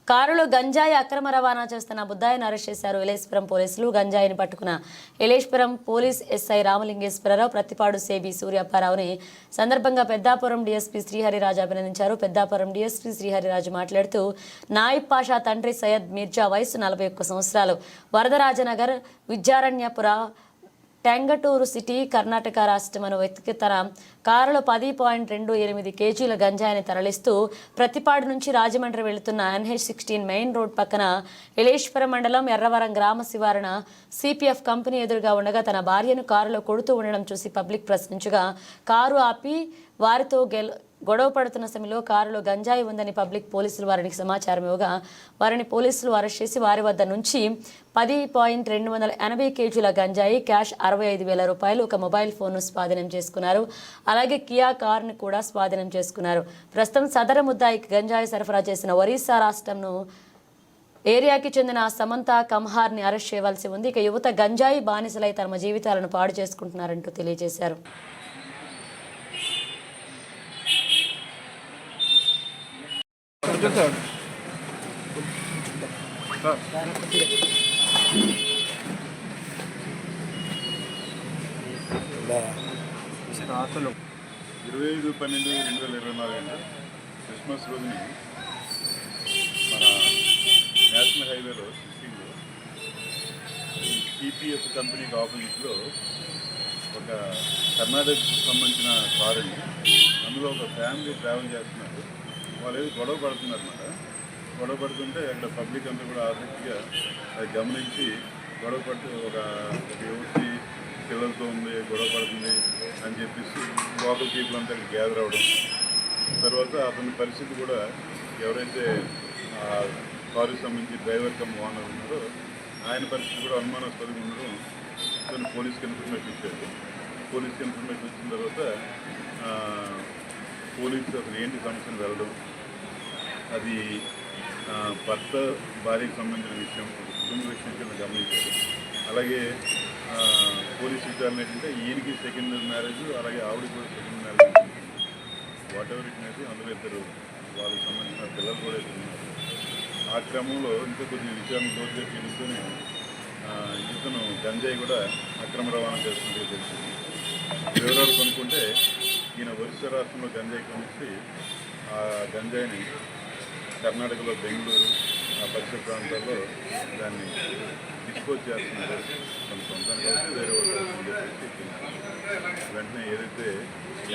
కారులో గంజాయి అక్రమ రవాణా చేస్తున్న బుద్ధాయిని అరెస్ట్ చేశారు ఎలేశ్వరం పోలీసులు. గంజాయిని పట్టుకున్న ఎలేశ్వరం పోలీస్ ఎస్ఐ రామలింగేశ్వరరావు ప్రతిపాడు సేబి సూర్యప్పారావుని సందర్భంగా పెద్దాపురం డీఎస్పీ శ్రీహరిరాజు అభినందించారు. పెద్దాపురం డీఎస్పీ శ్రీహరిరాజు మాట్లాడుతూ నాయిబ్ పాషా తండ్రి సయ్యద్ మిర్జా వయసు 41 సంవత్సరాలు, వరదరాజనగర్ విద్యారణ్యపుర టెంగటూరు సిటీ కర్ణాటక రాష్ట్రమను వ్యక్తి తన కారులో 10.28 కేజీల గంజాయిని తరలిస్తూ ప్రతిపాడు నుంచి రాజమండ్రి వెళుతున్న NH-16 మెయిన్ రోడ్ పక్కన ఎలేశ్వరం మండలం ఎర్రవరం గ్రామ శివారున సిపిఎఫ్ కంపెనీ ఎదురుగా ఉండగా తన భార్యను కారులో కొడుతూ ఉండడం చూసి పబ్లిక్ ప్రశ్నించగా కారు ఆపి వారితో గొడవ పడుతున్న సమయంలో కారులో గంజాయి ఉందని పబ్లిక్ పోలీసులు వారికి సమాచారం ఇవ్వగా వారిని పోలీసులు అరెస్ట్ చేసి వారి వద్ద నుంచి 10.280 కేజీల గంజాయి, క్యాష్ 65,000 రూపాయలు, ఒక మొబైల్ ఫోన్ను స్వాధీనం చేసుకున్నారు. అలాగే కియా కారును కూడా స్వాధీనం చేసుకున్నారు. ప్రస్తుతం సదరు ముద్దాయికి గంజాయి సరఫరా చేసిన ఒరిస్సా రాష్ట్రంను ఏరియాకి చెందిన సమంత కమ్హార్ని అరెస్ట్ చేయవలసి ఉంది. ఇక యువత గంజాయి బానిసలై తమ జీవితాలను పాడు చేసుకుంటున్నారంటూ తెలియజేశారు. అసలు 25/12/2024 క్రిస్మస్ రోజుని మన నేషనల్ హైవేలో సిక్కింగ్లో సిపిఎఫ్ కంపెనీకి ఆపోజిట్లో ఒక కర్ణాటకకు సంబంధించిన కారు అండి. అందులో ఒక ఫ్యామిలీ ట్రావెల్ చేస్తున్నారు. వాళ్ళు ఏదో గొడవ పడుతున్నారు అన్నమాట. గొడవ పడుతుంటే అక్కడ పబ్లిక్ అంతా కూడా ఆసక్తిగా అది గమనించి గొడవ పడుతూ ఒక యువతి పిల్లలతో ఉంది, గొడవ పడుతుంది అని చెప్పేసి లోకల్ పీపుల్ అంతా గ్యాదర్ అవ్వడం. తర్వాత అతని పరిస్థితి కూడా ఎవరైతే కారుకి సంబంధించి డ్రైవర్ కమ్ ఓనర్ ఉన్నారో ఆయన పరిస్థితి కూడా అనుమానాస్పదంగా ఉండడం అతను పోలీస్కి ఇన్ఫర్మేషన్ ఇచ్చారు. పోలీస్కి ఇన్ఫర్మేషన్ ఇచ్చిన తర్వాత పోలీసు అతను ఏంటి సమస్యను వెళ్ళడం, అది భర్త భార్యకు సంబంధించిన విషయం, కుటుంబ విషయం కింద గమనించారు. అలాగే పోలీస్ విచారణ ఏంటంటే ఈయనకి సెకండ్ మ్యారేజ్, అలాగే ఆవిడకి కూడా second marriage, what ever it అనేది అందులో ఇద్దరు వాళ్ళకి సంబంధించిన పిల్లలు కూడా ఉన్నారు. ఆ క్రమంలో ఇంకా కొద్ది విషయాన్ని లోతుగా తెలుసుకొని ఇతను గంజాయి కూడా అక్రమ రవాణా చేస్తున్నట్టు తెలిసింది. వివరాలు కనుక్కుంటే ఈయన ఒరిస్సా రాష్ట్రంలో గంజాయి కొనిచ్చి ఆ గంజాయిని కర్ణాటకలో బెంగళూరు ఆ పరిసర ప్రాంతాల్లో దాన్ని డిస్పోజ్ చేస్తున్నారు. తన సొంతంగా వచ్చి వేరే వాళ్ళు చెప్పేసి వెంటనే ఏదైతే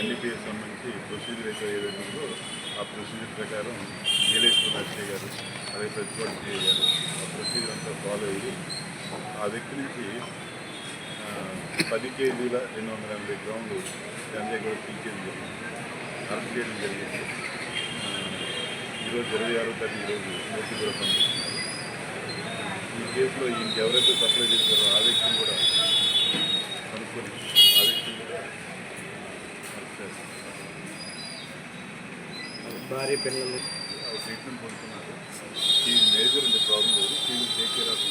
NDPS సంబంధించి ప్రొసీజర్ అయితే ఏదైతే ఉందో ఆ ప్రొసీజర్ ప్రకారం ఎలేశ్వరం ఎస్ఐ గారు, అలాగే ప్రతిపాడు సిఐ గారు ఆ ప్రొసీజర్ అంతా ఫాలో అయ్యి ఆ వ్యక్తి నుంచి 10 కేజీల 280 గ్రాములు గంజాయి కూడా తీసేయడం జరిగింది, అరెస్ట్ చేయడం జరిగింది. ఈరోజు 26వ తారీఖు ఈరోజు నోటీసు కూడా పంపిస్తున్నారు. ఈ కేసులో ఈయనకి ఎవరైతే సప్లై చేశారో ఆ వ్యక్తిని కూడా కనుక్కొని ఆ వ్యక్తిని కూడా అరెస్ట్ చేస్తారు. భార్య పిల్లలు ట్రీట్మెంట్ పొందుతున్నారు. ఈ మేజర్ అంటే ప్రాబ్లం లేదు. ఈ టేక్ కేర్ ఆఫ్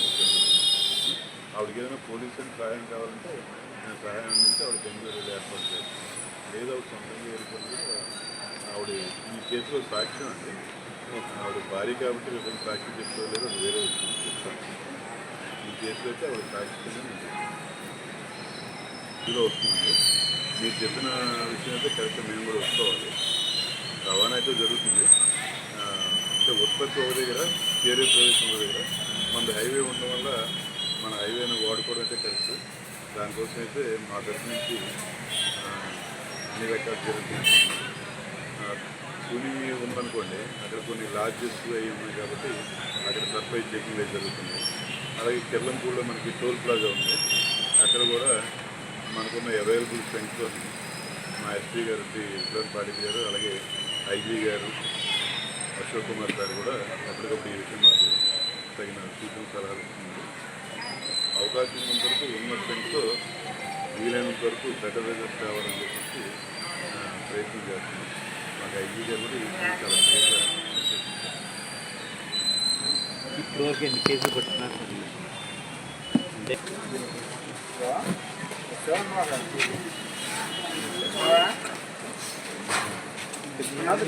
ఆవిడకి ఏదైనా పోలీసులకు సహాయం కావాలంటే నేను సహాయం అందించి ఆవిడ బెంగళూరు ఏర్పాటు చేస్తాను. లేదా ఆవిడ సొంతంగా వెళ్ళిపోయి ఆవిడ ఈ కేసులో సాక్ష్యం అండి. ఆవిడ భార్య కాబట్టి రేపు సాక్షి చెప్పుకోలేదు, అది వేరే విషయం చెప్తాను. ఈ కేసులో అయితే ఆవిడ సాక్షిగా ఇందులో వస్తుంది. మీరు చెప్పిన విషయం అయితే కరెక్ట్గా మేము కూడా వసుకోవాలి. రవాణా అయితే జరుగుతుంది. అంటే ఉత్పత్తి ఒక దగ్గర, చేరే ప్రదేశం ఒక దగ్గర. మన హైవే ఉండడం వల్ల మన హైవేను వాడుకోవడం అయితే కరెక్ట్. దానికోసం అయితే మా తరఫు నుంచి అన్ని రకాల జరుగుతుంది. కూలీ ఉందనుకోండి, అక్కడ కొన్ని లాడ్జెస్ అవి ఉన్నాయి కాబట్టి అక్కడ సర్ప్రైజ్ చెకింగ్ అయితే జరుగుతుంది. అలాగే కిర్లంపూడిలో మనకి టోల్ ప్లాజా ఉంది. అక్కడ కూడా మనకున్న అవైలబుల్ స్ట్రెంగ్త్తో మా ఎస్పీ గారు శ్రీ విక్రమ్ పాటిల్ గారు, అలాగే ఐజీ గారు అశోక్ కుమార్ గారు కూడా ఎప్పటికప్పుడు ఈ విషయం మాకు తగిన సూచన సలహాలు ఇస్తున్నారు. అవకాశం ఉన్నంత వరకు ఉన్న స్ట్రెంగ్త్తో వీలైనంత వరకు బెటర్ రిజల్ట్స్ కావాలని చెప్పేసి ప్రయత్నం చేస్తున్నాం. మాకు ఐజీ గారు కూడా ఈ విషయం చాలా క్లియర్గా ఇప్పటివరకు ఎన్ని కేసులు పట్టుకున్నారు? Nada,